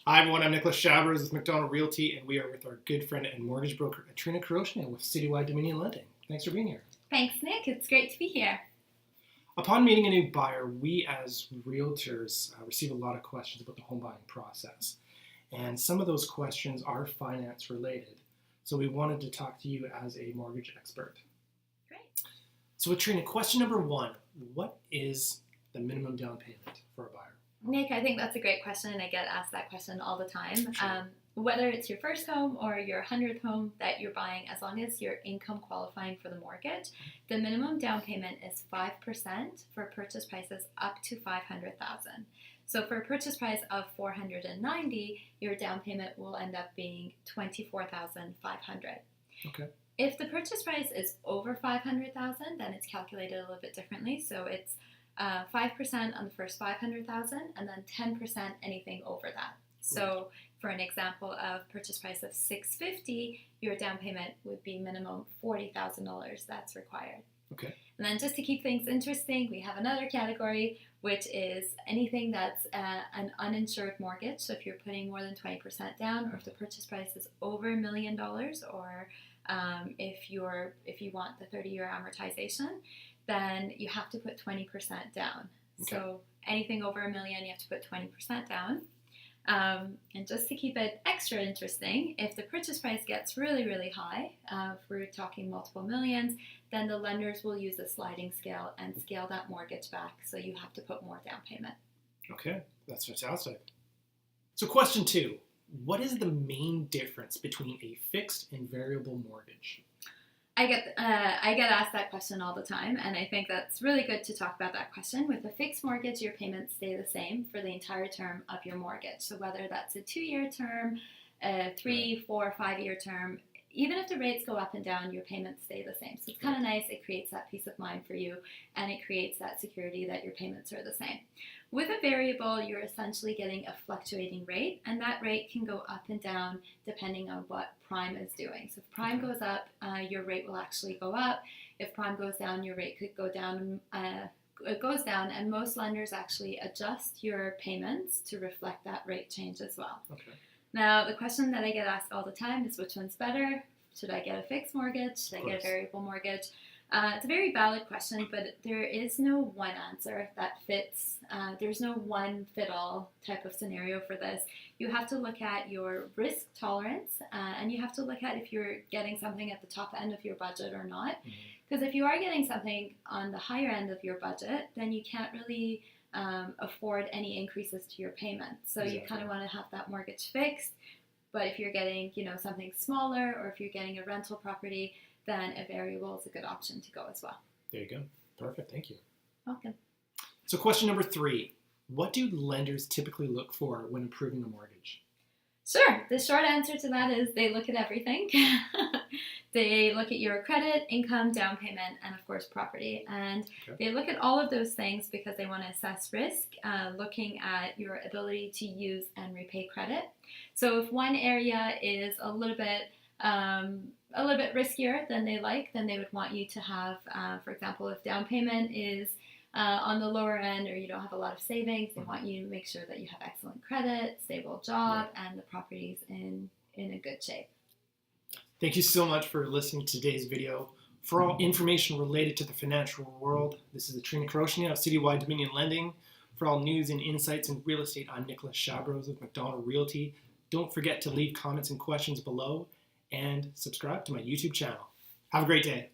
Hi everyone, I'm Nicholas Chabros with McDonald Realty, and we are with our good friend and mortgage broker Atrina I with Citywide Dominion Lending. Thanks for being here. Thanks, Nick. It's great to be here. Upon meeting a new buyer, we as realtors receive a lot of questions about the home buying process. And some of those questions are finance related. So we wanted to talk to you as a mortgage expert. Great. So Atrina, question number one, what is the minimum down payment for a buyer? Nick, I think that's a great question, and I get asked that question all the time. Sure. Whether it's your first home or your 100th home that you're buying, as long as you're income qualifying for the mortgage, the minimum down payment is 5% for purchase prices up to $500,000. So for a purchase price of $490,000, your down payment will end up being $24,500. Okay. If the purchase price is over $500,000, then it's calculated a little bit differently. So it's 5% on the first $500,000, and then 10% anything over that. So for an example of purchase price of $650,000, your down payment would be minimum $40,000 that's required. Okay. And then just to keep things interesting, we have another category, which is anything that's an uninsured mortgage. So if you're putting more than 20% down, or if the purchase price is over $1 million, or if you want the 30-year amortization, then you have to put 20% down. Okay. So anything over $1 million, you have to put 20% down. And just to keep it extra interesting, if the purchase price gets really, really high, if we're talking multiple millions, then the lenders will use a sliding scale and scale that mortgage back, so you have to put more down payment. Okay, that's fantastic. So question two, what is the main difference between a fixed and variable mortgage? I get asked that question all the time, and I think that's really good to talk about that question. With a fixed mortgage, your payments stay the same for the entire term of your mortgage. So whether that's a 2-year term, a 3, 4, 5-year term, even if the rates go up and down, your payments stay the same. So it's kind of nice. It creates that peace of mind for you, and it creates that security that your payments are the same. With a variable, you're essentially getting a fluctuating rate, and that rate can go up and down depending on what prime is doing. So if prime goes up, your rate will actually go up. If prime goes down, your rate could go down. It goes down, and most lenders actually adjust your payments to reflect that rate change as well. Okay. Now, the question that I get asked all the time is, which one's better? Should I get a fixed mortgage? Should I get a variable mortgage? It's a very valid question, but there is no one answer that fits. There's no one fit-all type of scenario for this. You have to look at your risk tolerance, and you have to look at if you're getting something at the top end of your budget or not. Because if you are getting something on the higher end of your budget, then you can't really afford any increases to your payments. So exactly. You kind of want to have that mortgage fixed. But if you're getting, something smaller, or if you're getting a rental property, then a variable is a good option to go as well. There you go. Perfect. Thank you. Welcome. So question number 3, what do lenders typically look for when approving a mortgage? Sure. The short answer to that is they look at everything. They look at your credit, income, down payment, and of course property. And They look at all of those things because they want to assess risk, looking at your ability to use and repay credit. So if one area is a little bit riskier than then they would want you to have, for example, if down payment is on the lower end, or you don't have a lot of savings, they want you to make sure that you have excellent credit, stable job, and the property's in a good shape. Thank you so much for listening to today's video. For all information related to the financial world, this is Atrina I of Citywide Dominion Lending. For all news and insights in real estate, I'm Nicholas Chabros with McDonald Realty. Don't forget to leave comments and questions below, and subscribe to my YouTube channel. Have a great day.